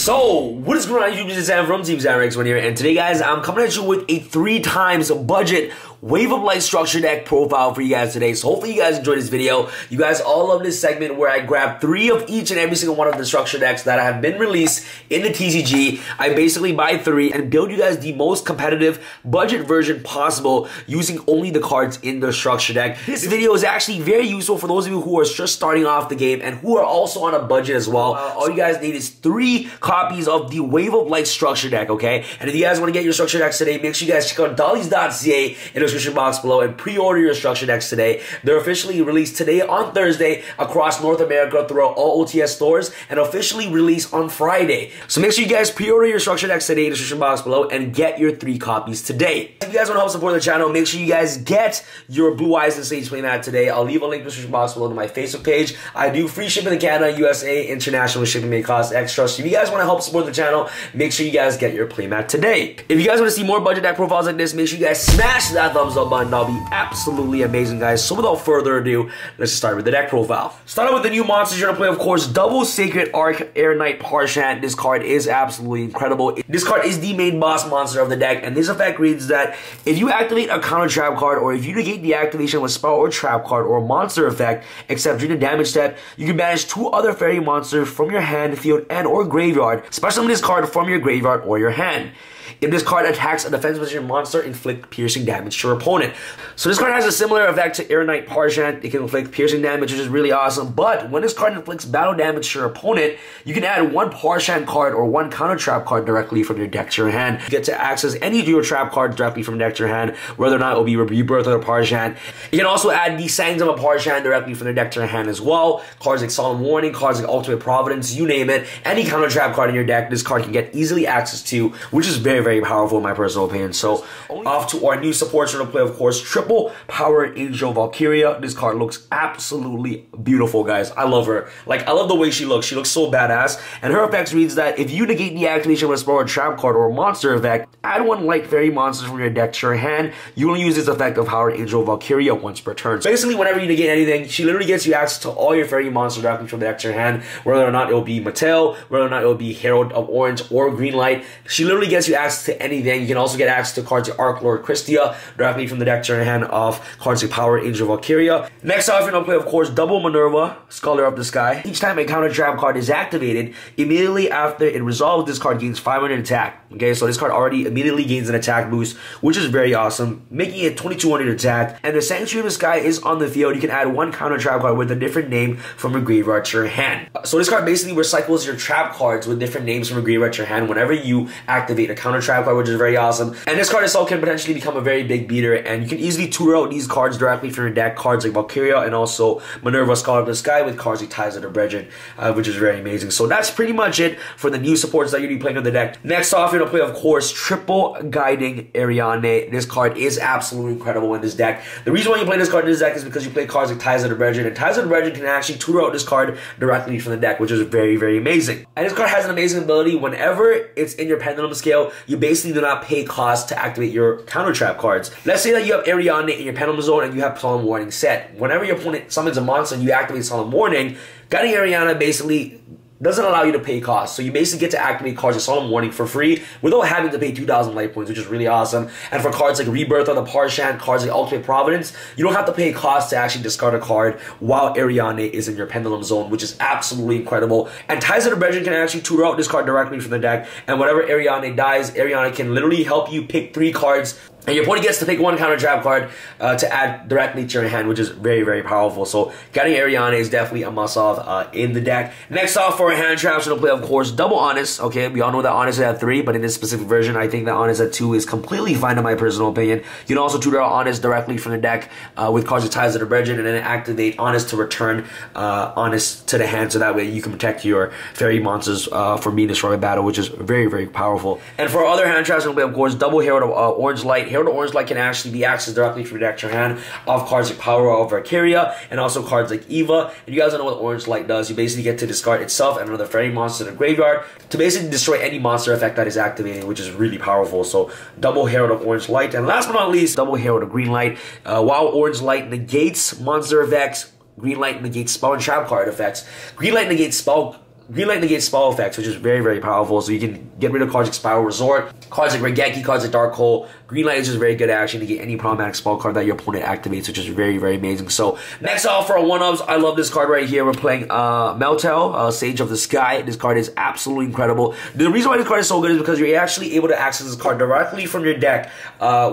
So, what is going on YouTube? This is Sam from Team Xanrex1 here, and today guys, I'm coming at you with a 3 times budget Wave of Light structure deck profile for you guys today. So hopefully you guys enjoyed this video. You guys all love this segment where I grab 3 of each and every single one of the structure decks that have been released in the TCG. I basically buy 3 and build you guys the most competitive budget version possible using only the cards in the structure deck. This video is actually very useful for those of you who are just starting off the game and who are also on a budget as well. All you guys need is 3 copies of the Wave of Light structure deck, okay? And if you guys want to get your structure decks today, make sure you guys check out dollies.ca in the description box below and pre-order your structure decks today. They're officially released today on Thursday across North America throughout all OTS stores and officially released on Friday. So make sure you guys pre-order your structure decks today in the description box below and get your 3 copies today. If you guys want to help support the channel, make sure you guys get your Blue Eyes and Sage playmat today. I'll leave a link in the description box below to my Facebook page. I do free shipping to Canada, USA, international shipping may cost extra. So if you guys want to help support the channel, make sure you guys get your playmat today. If you guys want to see more budget deck profiles like this, make sure you guys smash that thumbs up button. That'll be absolutely amazing, guys. So without further ado, let's just start with the deck profile. Start out with the new monsters you're gonna play, of course, Double Sacred Arc Air Knight Parshant. This card is absolutely incredible. This card is the main boss monster of the deck, and this effect reads that if you activate a counter trap card, or if you negate the activation of a spell or trap card or monster effect, except during the damage step, you can banish 2 other fairy monsters from your hand, field, and or graveyard. Special summon this card from your graveyard or your hand. If this card attacks a defense position monster, inflict piercing damage to your opponent. So this card has a similar effect to Air Knight Parshant. It can inflict piercing damage, which is really awesome. But when this card inflicts battle damage to your opponent, you can add 1 Parshant card or 1 counter trap card directly from your deck to your hand. You get to access any of your trap cards directly from your deck to your hand, whether or not it will be Rebirth of the Parshant. You can also add the Sangs of a Parshant directly from the deck to your hand as well. Cards like Solemn Warning, cards like Ultimate Providence, you name it. Any counter trap card in your deck, this card can get easily access to, which is very powerful in my personal opinion. So off to our new supports, we're going to play, of course, triple Power Angel Valkyria. This card looks absolutely beautiful, guys. I love her. Like, I love the way she looks. She looks so badass. And her effects reads that if you negate the activation of a spell or trap card or monster effect, add 1 light fairy monster from your deck to your hand. You only use this effect of Power Angel Valkyria once per turn. So basically, whenever you negate anything, she literally gets you access to all your fairy monsters directly from the deck to your hand, whether or not it will be Mattel, whether or not it will be Herald of Orange or Greenlight. She literally gets you access to anything. You can also get access to cards like Arc Lord Christia directly from the deck to your hand of cards like Power Angel Valkyria. Next off, you're going to play, of course, Double Minerva, Scholar of the Sky. Each time a counter trap card is activated, immediately after it resolves, this card gains 500 attack. Okay, so this card already immediately gains an attack boost, which is very awesome, making it 2200 attack. And the Sanctuary of the Sky is on the field. You can add 1 counter trap card with a different name from your graveyard to your hand. So this card basically recycles your trap cards with different names from your graveyard to your hand whenever you activate a counter trap card, which is very awesome. And this card itself can potentially become a very big beater, and you can easily tutor out these cards directly from your deck, cards like Valkyria and also Minerva, Scholar of the Sky, with cards like Ties of the Brethren, which is very amazing. So that's pretty much it for the new supports that you're going to be playing on the deck. Next off, you're going to play, of course, Triple Guiding Ariane. This card is absolutely incredible in this deck. The reason why you play this card in this deck is because you play cards like Ties of the Brethren, and Ties of the Brethren can actually tutor out this card directly from the deck, which is very amazing. And this card has an amazing ability. Whenever it's in your Pendulum Scale, you basically do not pay cost to activate your counter trap cards. Let's say that you have Ariane in your Pendulum Zone and you have Solemn Warning set. Whenever your opponent summons a monster and you activate Solemn Warning, Guiding Ariane basically doesn't allow you to pay costs. So you basically get to activate cards like Solemn Warning for free without having to pay 2,000 life points, which is really awesome. And for cards like Rebirth of the Parshant, cards like Ultimate Providence, you don't have to pay costs to actually discard a card while Ariane is in your Pendulum Zone, which is absolutely incredible. And Ties of the Brethren can actually tutor out this card directly from the deck. And whenever Ariane dies, Ariane can literally help you pick 3 cards, and your opponent gets to pick 1 counter trap card to add directly to your hand, which is very powerful. So Guiding Ariane is definitely a must-have in the deck. Next off for our hand traps, we're going to play, of course, Double Honest. Okay, we all know that Honest is at 3, but in this specific version, I think that Honest at 2 is completely fine in my personal opinion. You can also tutor out Honest directly from the deck with cards like Ties of the Brethren, and then activate Honest to return Honest to the hand, so that way you can protect your fairy monsters from being destroyed by battle, which is very powerful. And for our other hand traps, we're going to play, of course, Double Herald of Orange Light. Herald of Orange Light can actually be accessed directly from your deck to your hand off cards like Power of Valkyria and also cards like Eva. And you guys don't know what Orange Light does. You basically get to discard itself and another fairy monster in the graveyard to basically destroy any monster effect that is activating, which is really powerful. So Double Herald of Orange Light. And last but not least, Double Herald of Green Light. While Orange Light negates monster effects, Green Light negates spell and trap card effects. Green Light negates spell Greenlight negates spell effects, which is very, very powerful. So you can get rid of cards like Spiral Resort, cards like Raigeki, cards like Dark Hole. Greenlight is just very good at actually negate any problematic spell card that your opponent activates, which is very, very amazing. So next off for our one-ups, I love this card right here. We're playing Meltel, Sage of the Sky. This card is absolutely incredible. The reason why this card is so good is because you're actually able to access this card directly from your deck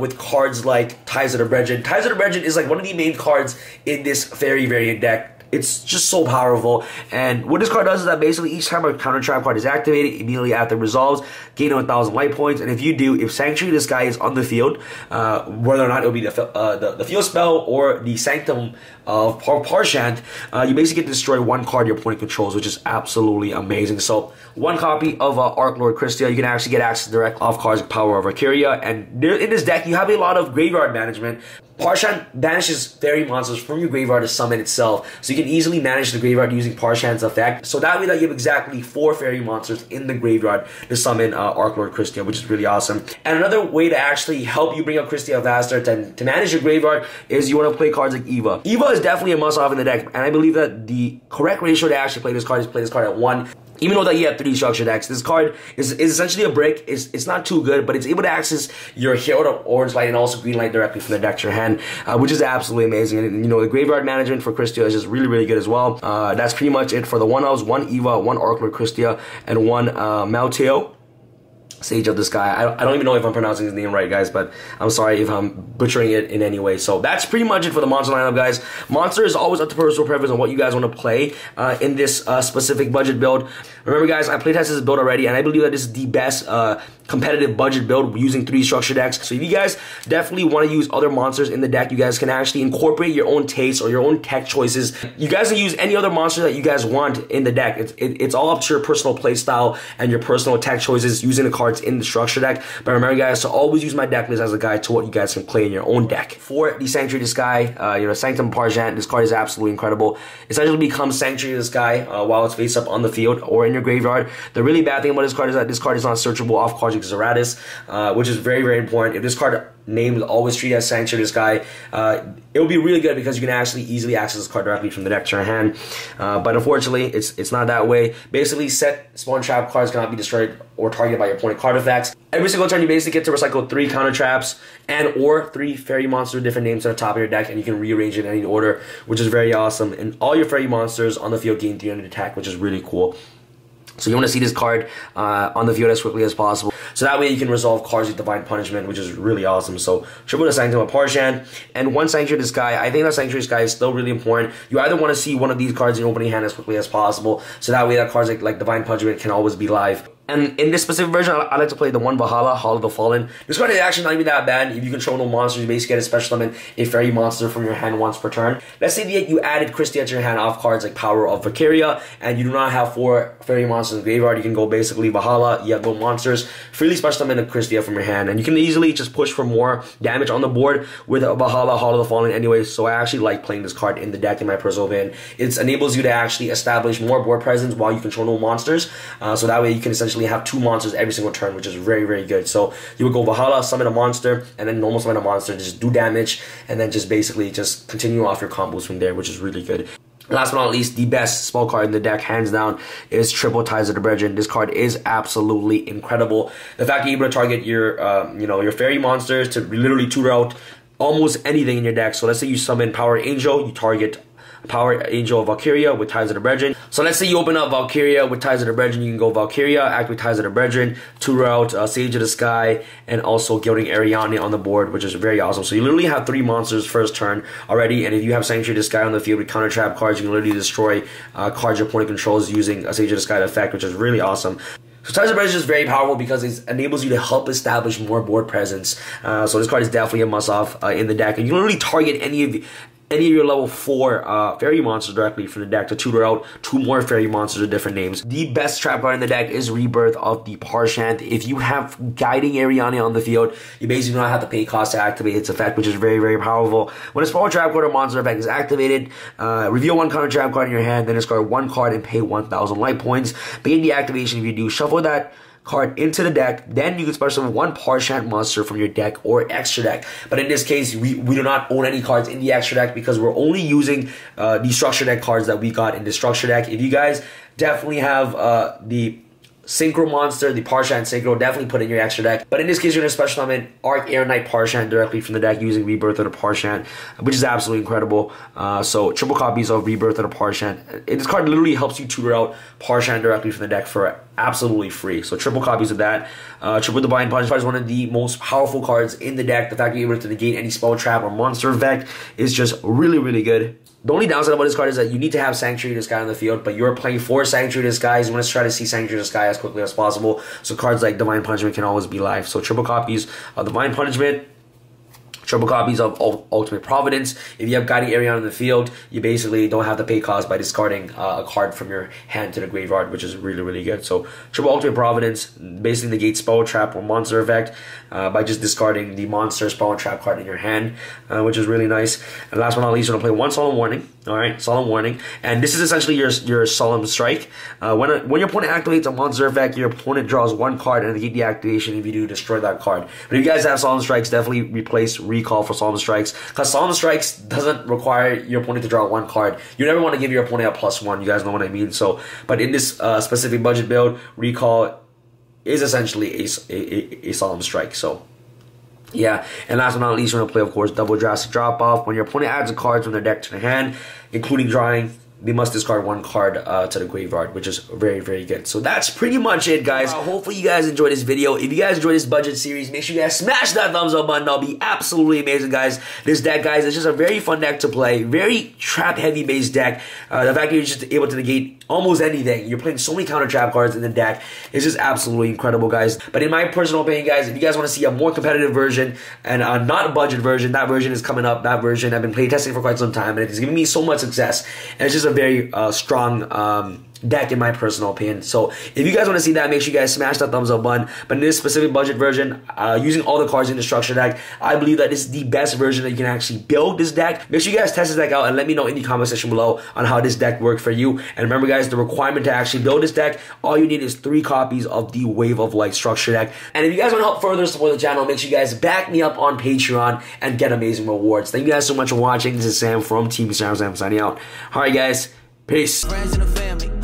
with cards like Ties of the Brethren. Ties of the Brethren is like one of the main cards in this Fairy variant deck. It's just so powerful, and what this card does is that basically each time a counter trap card is activated, immediately after it resolves, gain 1,000 life points. And if you do, if Sanctuary of the Sky is on the field, whether or not it will be the field spell or the Sanctum of Parshant, you basically get to destroy one card your opponent controls, which is absolutely amazing. So one copy of Arc Lord Christia, you can actually get access direct off cards like Power of Valkyria, and in this deck you have a lot of graveyard management. Parshant banishes fairy monsters from your graveyard to summon itself, so you can easily manage the graveyard using Parshant's effect. So that way that you have exactly 4 fairy monsters in the graveyard to summon Arc Lord Christia, which is really awesome. And another way to actually help you bring up Christia faster to manage your graveyard is you want to play cards like Eva. Eva is definitely a must-off in the deck, and I believe that the correct ratio to actually play this card is play this card at 1. Even though that you have 3 structure decks, this card is essentially a brick. It's not too good, but it's able to access your Herald of Orange Light and also Green Light directly from the deck to your hand, which is absolutely amazing. And you know, the graveyard management for Christia is just really, really good as well. That's pretty much it for the 1-ups: 1 Eva, 1 Arc Lord Christia, and 1 Melteo, Sage of the Sky. I don't even know if I'm pronouncing his name right, guys, but I'm sorry if I'm butchering it in any way. So that's pretty much it for the monster lineup, guys. Monster is always up to personal preference on what you guys want to play in this specific budget build. Remember, guys, I playtested this build already, and I believe that this is the best competitive budget build using 3 structure decks. So if you guys definitely want to use other monsters in the deck, you guys can actually incorporate your own taste or your own tech choices. You guys can use any other monster that you guys want in the deck. It's all up to your personal play style and your personal tech choices using the cards in the structure deck. But remember, guys, to always use my deck list as a guide to what you guys can play in your own deck. For the Sanctuary of the Sky, you know, Sanctum Parshant, this card is absolutely incredible. Essentially becomes Sanctuary of the Sky while it's face up on the field or in your graveyard. The really bad thing about this card is that this card is not searchable off cards like Zeratis, which is very, very important. If this card name is always treated as Sanctuary of the Sky, it will be really good because you can actually easily access this card directly from the deck to your hand. But unfortunately, it's not that way. Basically, set spawn trap cards cannot be destroyed or targeted by your opponent card effects. Every single turn, you basically get to recycle 3 counter traps and or 3 fairy monsters with different names to the top of your deck, and you can rearrange it in any order, which is very awesome. And all your fairy monsters on the field gain 300 attack, which is really cool. So you want to see this card on the field as quickly as possible. So that way you can resolve cards with Divine Punishment, which is really awesome. So triple the Sanctum of Parshant and 1 Sanctuary of the Sky. I think that Sanctuary of the Sky is still really important. You either want to see one of these cards in your opening hand as quickly as possible, so that way that cards like Divine Punishment can always be live. And in this specific version, I like to play the 1 Valhalla, Hall of the Fallen. This card is actually not even that bad. If you control no monsters, you basically get a special summon a fairy monster from your hand once per turn. Let's say that you added Christia to your hand off cards like Power of Valkyria, and you do not have 4 fairy monsters in the graveyard. You can go basically Valhalla, you have no monsters, freely special summon a Christia from your hand, and you can easily just push for more damage on the board with a Valhalla, Hall of the Fallen anyway. So I actually like playing this card in the deck in my personal opinion. It enables you to actually establish more board presence while you control no monsters. So that way you can essentially have 2 monsters every single turn, which is very, very good. So you would go Valhalla, summon a monster, and then normal summon a monster, just do damage, and then just basically just continue off your combos from there, which is really good. Last but not least, the best spell card in the deck, hands down, is Triple Ties of the Brethren. This card is absolutely incredible. The fact that you're able to target your, your fairy monsters to literally tutor out almost anything in your deck. So let's say you summon Power Angel, you target Power Angel of Valkyria with Ties of the Brethren. So let's say you open up Valkyria with Ties of the Brethren, you can go Valkyria, activate Ties of the Brethren, tutor out Sage of the Sky, and also Gilding Ariane on the board, which is very awesome. So you literally have 3 monsters first turn already, and if you have Sanctuary of the Sky on the field with counter trap cards, you can literally destroy cards your opponent controls using a Sage of the Sky effect, which is really awesome. So Ties of the Brethren is just very powerful because it enables you to help establish more board presence. So this card is definitely a must-off in the deck, and you can literally target any of your level 4 fairy monsters directly from the deck to tutor out 2 more fairy monsters with different names. The best trap card in the deck is Rebirth of the Parshant. If you have Guiding Ariane on the field, you basically do not have to pay cost to activate its effect, which is very, very powerful. When a small trap card or monster effect is activated, reveal 1 counter trap card in your hand, then discard 1 card and pay 1,000 light points. Begin the activation. If you do, shuffle that card into the deck, then you can special summon one Parshant monster from your deck or extra deck. But in this case, we do not own any cards in the extra deck because we're only using the structure deck cards that we got in the structure deck. If you guys definitely have the Synchro monster, the Parshant Synchro, definitely put it in your extra deck. But in this case, you're going to special summon Arc Air Knight Parshant directly from the deck using Rebirth of the Parshant, which is absolutely incredible. So triple copies of Rebirth of the Parshant. This card literally helps you tutor out Parshant directly from the deck for absolutely free. So triple copies of that. Triple Divine Punch is one of the most powerful cards in the deck. The fact that you're able to negate any spell, trap, or monster effect is just really, really good. The only downside about this card is that you need to have Sanctuary Disguise on the field, but you're playing for Sanctuary Disguise. You want to try to see Sanctuary Disguise as quickly as possible, so cards like Divine Punishment can always be live. So triple copies of Divine Punishment, triple copies of Ultimate Providence. If you have Guiding Arion in the field, you basically don't have to pay cost by discarding a card from your hand to the graveyard, which is really, really good. So triple Ultimate Providence basically negates spell, trap, or monster effect by just discarding the monster, spell, and trap card in your hand, which is really nice. And last but not least, you're going to play one Solemn Warning. Alright, Solemn Warning. And this is essentially your Solemn Strike. When your opponent activates a monster effect, your opponent draws one card and negate the activation. If you do, destroy that card. But if you guys have Solemn Strikes, definitely replace Recall for Solemn Strikes, because Solemn Strikes doesn't require your opponent to draw one card. You never want to give your opponent a +1. You guys know what I mean. So, but in this specific budget build, Recall is essentially a Solemn Strike. So yeah, and last but not least, we're going to play, of course, Double Drastic Drop Off. When your opponent adds a card from their deck to their hand, including drawing, they must discard one card to the graveyard, which is very, very good. So that's pretty much it, guys. Hopefully you guys enjoyed this video. If you guys enjoyed this budget series, make sure you guys smash that thumbs up button. That'll be absolutely amazing, guys. This deck, guys, is just a very fun deck to play. Very trap-heavy based deck. The fact that you're just able to negate almost anything. You're playing so many counter trap cards in the deck. It's just absolutely incredible, guys. But in my personal opinion, guys, if you guys want to see a more competitive version and not a budget version, that version is coming up. That version I've been playtesting for quite some time, and it's giving me so much success. And it's just a very strong deck in my personal opinion. So if you guys want to see that, make sure you guys smash that thumbs up button. But in this specific budget version, using all the cards in the structure deck, I believe that this is the best version that you can actually build this deck. Make sure you guys test this deck out and let me know in the comment section below on how this deck worked for you. And remember, guys, the requirement to actually build this deck, all you need is 3 copies of the Wave of Light structure deck. And if you guys want to help further support the channel, make sure you guys back me up on Patreon and get amazing rewards. Thank you guys so much for watching. This is Sam from Team Sam signing out. Alright, guys, peace. Friends and family.